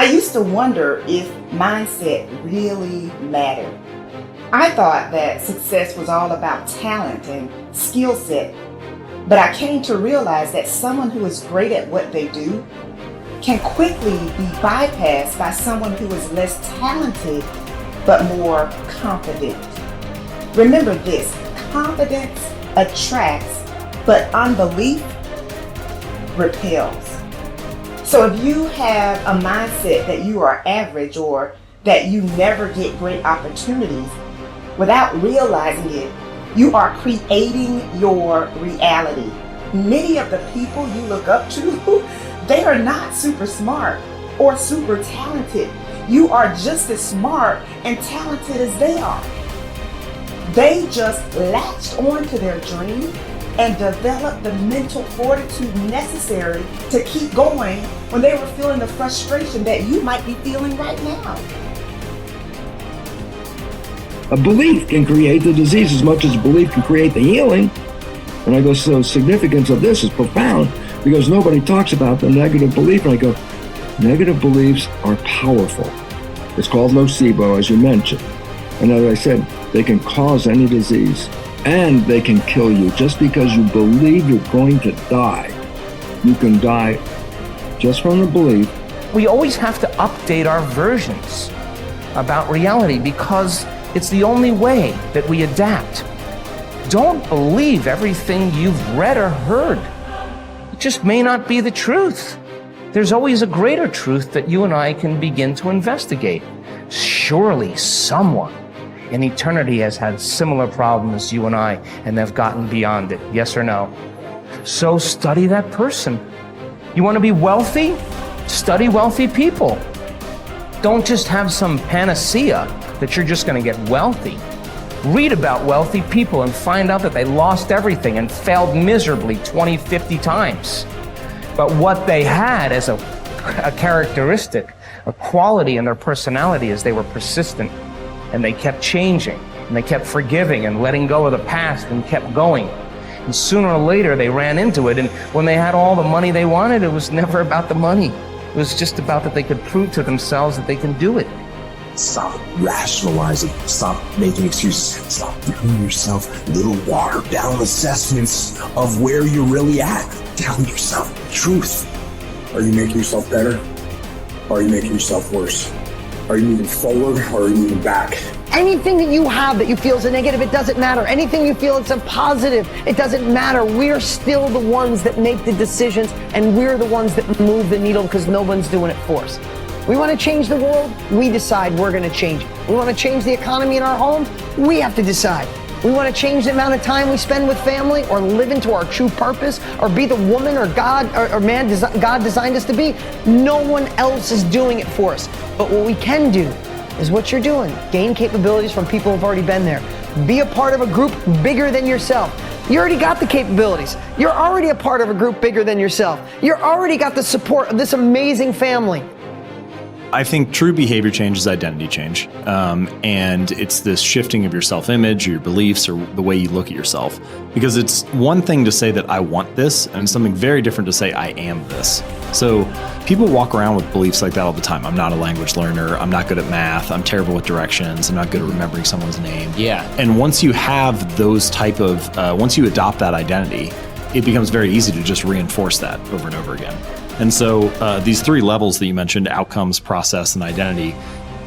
I used to wonder if mindset really mattered. I thought that success was all about talent and skill set, but I came to realize that someone who is great at what they do can quickly be bypassed by someone who is less talented but more confident. Remember this, confidence attracts, but unbelief repels. So if you have a mindset that you are average or that you never get great opportunities, without realizing it, you are creating your reality. Many of the people you look up to, they are not super smart or super talented. You are just as smart and talented as they are. They just latched onto their dream and developed the mental fortitude necessary to keep going when they were feeling the frustration that you might be feeling right now. A belief can create the disease as much as a belief can create the healing. And I go, so the significance of this is profound because nobody talks about the negative belief. And I go, negative beliefs are powerful. It's called nocebo, as you mentioned. And as I said, they can cause any disease and they can kill you. Just because you believe you're going to die, you can die just from the belief. We always have to update our versions about reality because it's the only way that we adapt. Don't believe everything you've read or heard. It just may not be the truth. There's always a greater truth that you and I can begin to investigate. Surely someone in eternity has had similar problems as you and I, and they've gotten beyond it, yes or no? So study that person. You want to be wealthy? Study wealthy people. Don't just have some panacea that you're just going to get wealthy. Read about wealthy people and find out that they lost everything and failed miserably 20, 50 times. But what they had as a characteristic, a quality in their personality is they were persistent and they kept changing and they kept forgiving and letting go of the past and kept going. And sooner or later they ran into it, and when they had all the money they wanted, it was never about the money. It was just about that they could prove to themselves that they can do it. Stop rationalizing. Stop making excuses. Stop giving yourself little watered down assessments of where you're really at. Tell yourself the truth. Are you making yourself better? Or are you making yourself worse? Are you moving forward or are you moving back? Anything that you have that you feel is a negative, it doesn't matter. Anything you feel it's a positive, it doesn't matter. We're still the ones that make the decisions and we're the ones that move the needle because no one's doing it for us. We want to change the world, we decide we're going to change it. We want to change the economy in our home, we have to decide. We want to change the amount of time we spend with family or live into our true purpose or be the woman or God or man God designed us to be. No one else is doing it for us. But what we can do is what you're doing. Gain capabilities from people who've already been there. Be a part of a group bigger than yourself. You already got the capabilities. You're already a part of a group bigger than yourself. You're already got the support of this amazing family. I think true behavior change is identity change. And it's this shifting of your self-image or your beliefs or the way you look at yourself. Because it's one thing to say that I want this, and it's something very different to say I am this. So people walk around with beliefs like that all the time. I'm not a language learner. I'm not good at math. I'm terrible with directions. I'm not good at remembering someone's name. Yeah. And once you have those type of, once you adopt that identity, it becomes very easy to just reinforce that over and over again. And so these three levels that you mentioned, outcomes, process, and identity,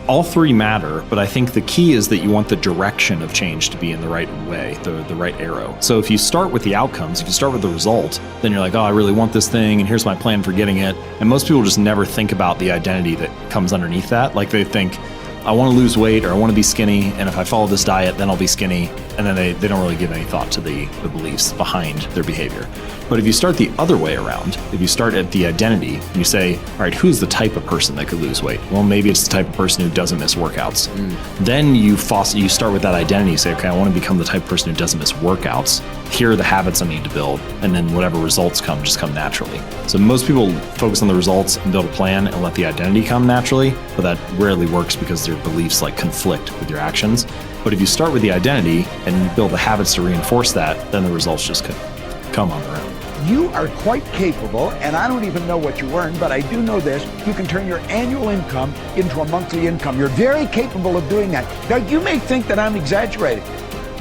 all three matter, but I think the key is that you want the direction of change to be in the right way, the right arrow. So if you start with the outcomes, if you start with the result, then you're like, oh, I really want this thing, and here's my plan for getting it. And most people just never think about the identity that comes underneath that. Like they think, I want to lose weight or I want to be skinny, and if I follow this diet, then I'll be skinny. And then they don't really give any thought to the beliefs behind their behavior. But if you start the other way around, if you start at the identity, and you say, all right, who's the type of person that could lose weight? Well, maybe it's the type of person who doesn't miss workouts. Then you start with that identity. You say, okay, I want to become the type of person who doesn't miss workouts. Here are the habits I need to build. And then whatever results come, just come naturally. So most people focus on the results and build a plan and let the identity come naturally, but that rarely works because their beliefs like conflict with your actions. But if you start with the identity and you build the habits to reinforce that, then the results just come on their own. You are quite capable, and I don't even know what you earn, but I do know this. You can turn your annual income into a monthly income. You're very capable of doing that. Now, you may think that I'm exaggerating.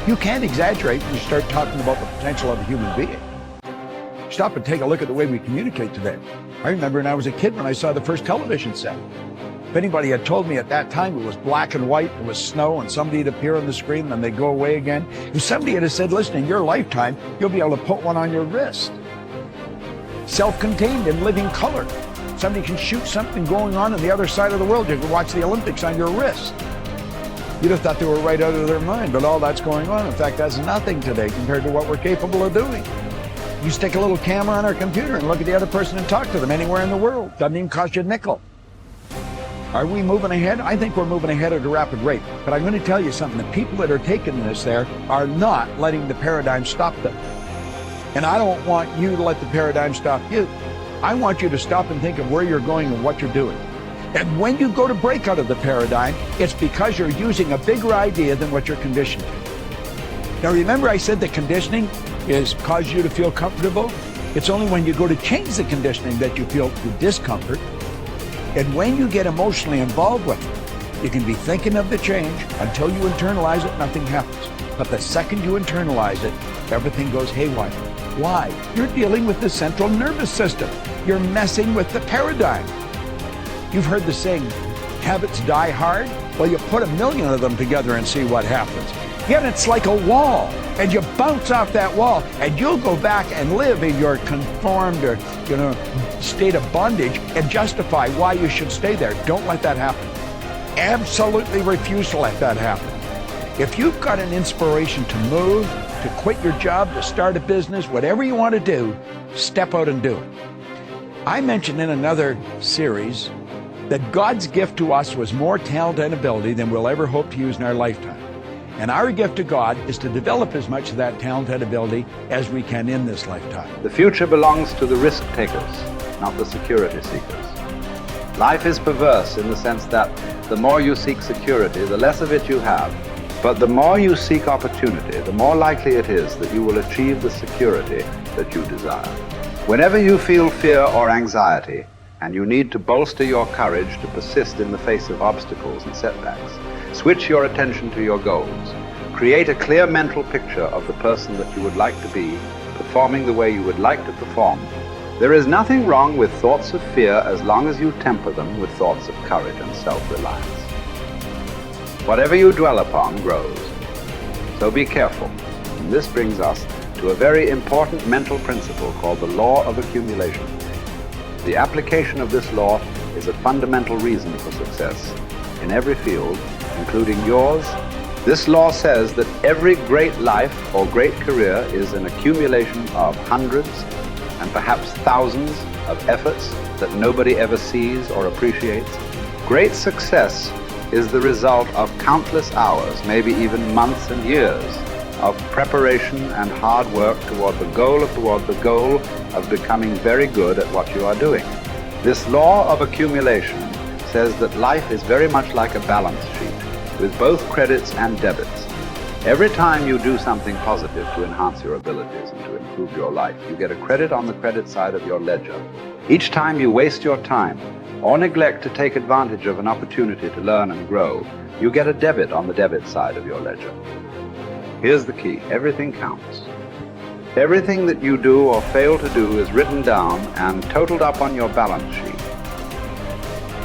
You can't exaggerate when you start talking about the potential of a human being. Stop and take a look at the way we communicate today. I remember when I was a kid when I saw the first television set. If anybody had told me at that time it was black and white, it was snow, and somebody would appear on the screen and then they'd go away again. If somebody had said, listen, in your lifetime, you'll be able to put one on your wrist. Self-contained in living color. Somebody can shoot something going on the other side of the world. You can watch the Olympics on your wrist. You'd have thought they were right out of their mind, but all that's going on. In fact, that's nothing today compared to what we're capable of doing. You stick a little camera on our computer and look at the other person and talk to them anywhere in the world. Doesn't even cost you a nickel. Are we moving ahead? I think we're moving ahead at a rapid rate. But I'm going to tell you something. The people that are taking this there are not letting the paradigm stop them. And I don't want you to let the paradigm stop you. I want you to stop and think of where you're going and what you're doing. And when you go to break out of the paradigm, it's because you're using a bigger idea than what you're conditioned to. Now remember I said that conditioning is cause you to feel comfortable? It's only when you go to change the conditioning that you feel the discomfort. And when you get emotionally involved with it, you can be thinking of the change until you internalize it, nothing happens. But the second you internalize it, everything goes haywire. Why? You're dealing with the central nervous system. You're messing with the paradigm. You've heard the saying, habits die hard? Well, you put 1,000,000 of them together and see what happens. Yet it's like a wall, and you bounce off that wall, and you'll go back and live in your conformed or, state of bondage and justify why you should stay there. Don't let that happen. Absolutely refuse to let that happen. If you've got an inspiration to move, to quit your job, to start a business, whatever you want to do, step out and do it. I mentioned in another series that God's gift to us was more talent and ability than we'll ever hope to use in our lifetime. And our gift to God is to develop as much of that talent and ability as we can in this lifetime. The future belongs to the risk takers, not the security seekers. Life is perverse in the sense that the more you seek security, the less of it you have. But the more you seek opportunity, the more likely it is that you will achieve the security that you desire. Whenever you feel fear or anxiety, and you need to bolster your courage to persist in the face of obstacles and setbacks, switch your attention to your goals. Create a clear mental picture of the person that you would like to be, performing the way you would like to perform. There is nothing wrong with thoughts of fear as long as you temper them with thoughts of courage and self-reliance. Whatever you dwell upon grows. So be careful. And this brings us to a very important mental principle called the law of accumulation. The application of this law is a fundamental reason for success in every field, including yours. This law says that every great life or great career is an accumulation of hundreds and perhaps thousands of efforts that nobody ever sees or appreciates. Great success is the result of countless hours, maybe even months and years, of preparation and hard work toward the goal of becoming very good at what you are doing. This law of accumulation says that life is very much like a balance sheet, with both credits and debits. Every time you do something positive to enhance your abilities and to improve your life, you get a credit on the credit side of your ledger. Each time you waste your time or neglect to take advantage of an opportunity to learn and grow, you get a debit on the debit side of your ledger. Here's the key: everything counts. Everything that you do or fail to do is written down and totaled up on your balance sheet.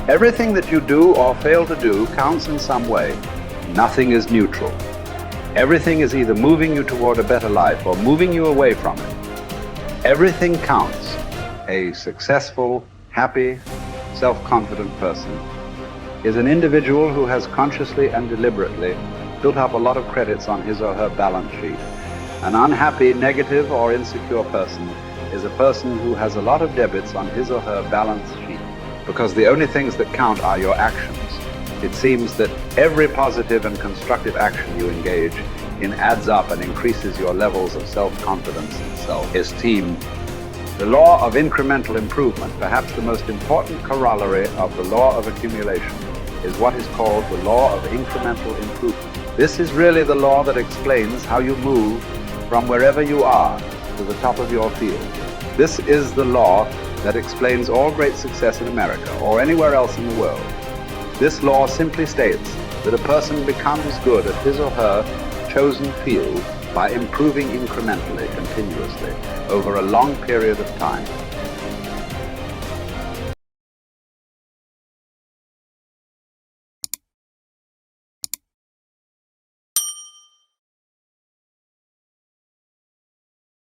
Everything that you do or fail to do counts in some way. Nothing is neutral. Everything is either moving you toward a better life or moving you away from it. Everything counts. A successful, happy, self-confident person is an individual who has consciously and deliberately built up a lot of credits on his or her balance sheet. An unhappy, negative, or insecure person is a person who has a lot of debits on his or her balance sheet, because the only things that count are your actions. It seems that every positive and constructive action you engage in adds up and increases your levels of self-confidence and self-esteem. The law of incremental improvement, perhaps the most important corollary of the law of accumulation, is what is called the law of incremental improvement. This is really the law that explains how you move from wherever you are to the top of your field. This is the law that explains all great success in America or anywhere else in the world. This law simply states that a person becomes good at his or her chosen field by improving incrementally, continuously, over a long period of time.